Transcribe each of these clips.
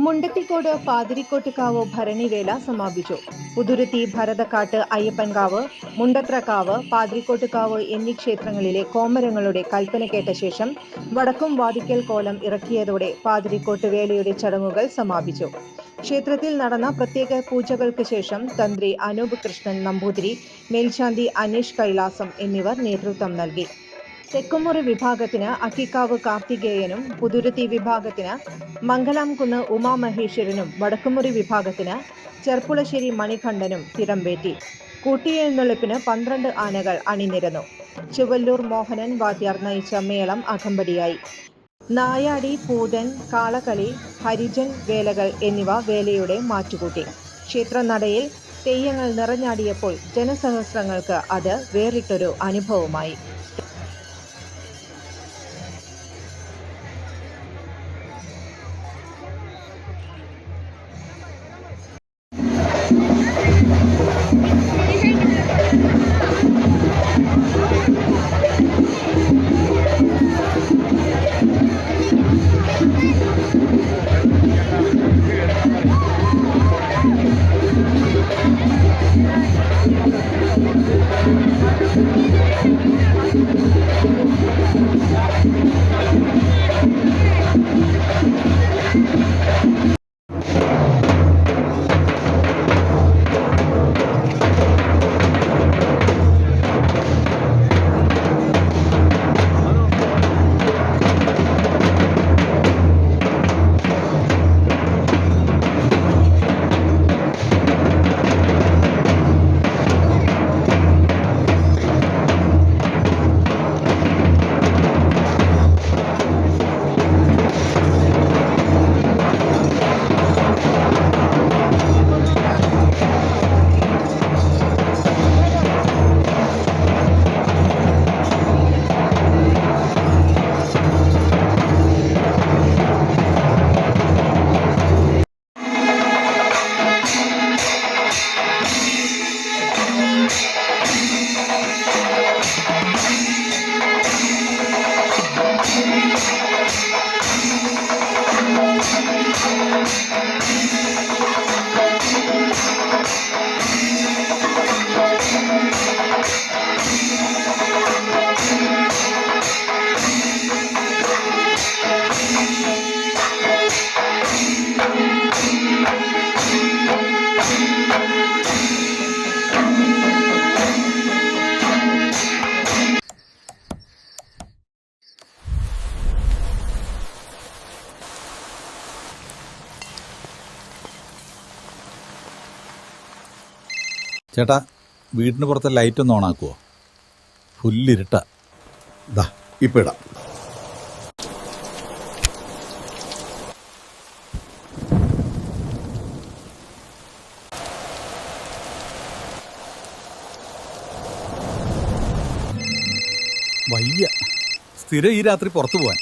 മുണ്ടത്തിക്കോട് പാതിരിക്കോട്ടുകാവ് ഭരണിവേല സമാപിച്ചു. പുതുരുത്തി, ഭരതക്കാട്ട്, അയ്യപ്പൻകാവ്, മുണ്ടത്രക്കാവ്, പാതിരിക്കോട്ടുകാവ് എന്നീ ക്ഷേത്രങ്ങളിലെ കോമരങ്ങളുടെ കൽപ്പന കേട്ട ശേഷം വടക്കും വാതിക്കൽ കോലം ഇറക്കിയതോടെ പാതിരിക്കോട്ട് വേലയുടെ ചടങ്ങുകൾ സമാപിച്ചു. ക്ഷേത്രത്തിൽ നടന്ന പ്രത്യേക പൂജകൾക്ക് ശേഷം തന്ത്രി അനൂപ് കൃഷ്ണൻ നമ്പൂതിരി, മേൽശാന്തി അനീഷ് കൈലാസം എന്നിവർ നേതൃത്വം നൽകി. തെക്കുമുറി വിഭാഗത്തിന് അക്കിക്കാവ് കാർത്തികേയനും, പുതുരുത്തി വിഭാഗത്തിന് മംഗലാംകുന്ന് ഉമാമഹേശ്വരനും, വടക്കുമുറി വിഭാഗത്തിന് ചെർപ്പുളശ്ശേരി മണികണ്ഠനും തിടമ്പേറ്റി. കൂട്ടിയെഴുന്നള്ളിപ്പിന് 12 ആനകൾ അണിനിരന്നു. ചുവല്ലൂർ മോഹനൻ വാദ്യാർ നയിച്ച മേളം അകമ്പടിയായി. നായാടി, പൂതൻ, കാളകളി, ഹരിജൻ വേലകൾ എന്നിവ വേലയുടെ മാറ്റുകൂട്ടി. ക്ഷേത്രനടയിൽ തെയ്യങ്ങൾ നിറഞ്ഞാടിയപ്പോൾ ജനസഹസ്രങ്ങൾക്ക് അത് വേറിട്ടൊരു അനുഭവമായി. ചേട്ടാ, വീടിന് പുറത്തെ ലൈറ്റ് ഒന്ന് ഓണാക്കുവോ? ഫുള്ളിരുട്ട. ഇപ്പം ഇടാം. വയ്യ, സ്ഥിരം ഈ രാത്രി പുറത്തു പോവാൻ.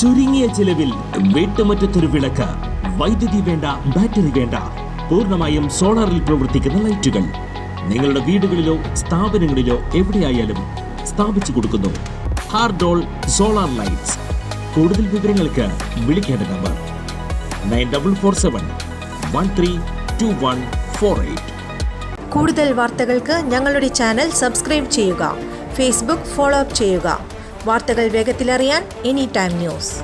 ചുരുങ്ങിയ ചിലവിൽ വീട്ടുമുറ്റത്തൊരു വിളക്ക്, വൈദ്യുതി വേണ്ട, ബാറ്ററി വേണ്ട, പൂർണ്ണമായും സോളാറിൽ പ്രവർത്തിക്കുന്ന ലൈറ്റുകൾ നിങ്ങളുടെ വീടുകളിലോ സ്ഥാപനങ്ങളിലോ എവിടെയായാലും സ്ഥാപിച്ചു കൊടുക്കുന്നു. ഹാർഡോൾ സോളാർ ലൈറ്റ്സ്. കൂടുതൽ വിവരങ്ങൾക്ക് വിളിക്കേണ്ട നമ്പർ 9447132148. കൂടുതൽ വാർത്തകൾക്ക് ഞങ്ങളുടെ ചാനൽ സബ്സ്ക്രൈബ് ചെയ്യുക. ഫേസ്ബുക്ക് ഫോളോ അപ്പ് ചെയ്യുക. വാർത്തകൾ വേഗത്തിലറിയാൻ എനി ടൈം ന്യൂസ്.